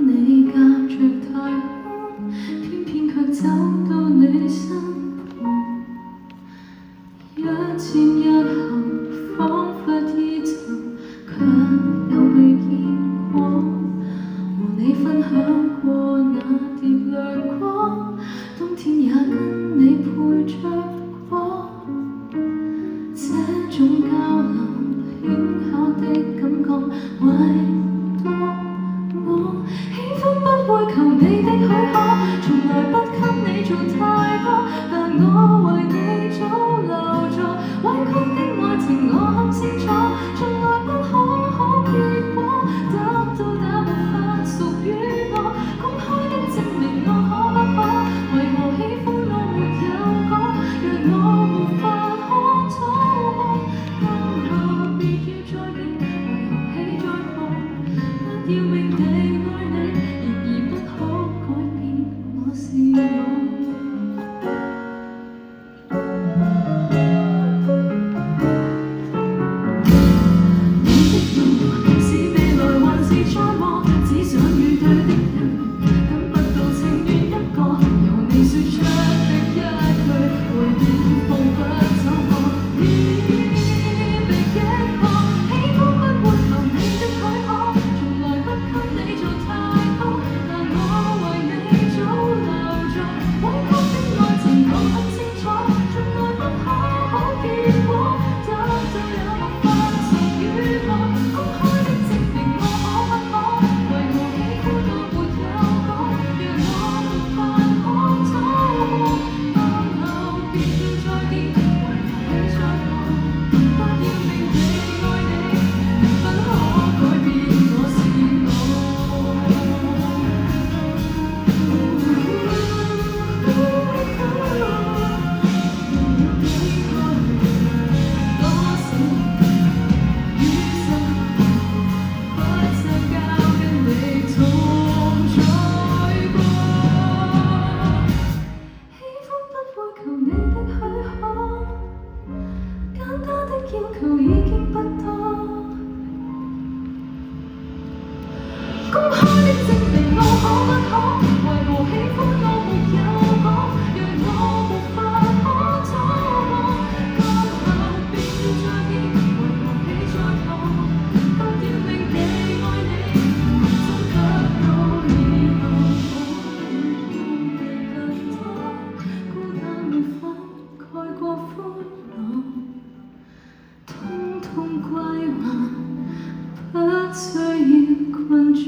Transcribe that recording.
你夾着太空，偏偏卻走到你身旁，一前一後，彷彿依舊，卻又未見過。和你分享過那碟亮光，冬天也跟你陪着過。這種交流，輕巧的感覺，唯獨我喜歡不會求你的許可，從來不給你做太多，但我為你早留座。委屈的愛情我很清楚，從來不可好結果，得到那沒法屬於我，公開的證明我可不可？為何喜歡我沒有講？若我無法可操控，今後別要再見，為何起再碰？不要命地愛你，然而不可改變我是我。要求已經不多，公開的證明我可不可？為何喜歡我沒有講？若我無法可觸摸，今後便要再見，為何起再碰？不要命地愛你，終得到以後我與你更多，孤單沒法蓋過歡樂。通通歸還，不需要困住。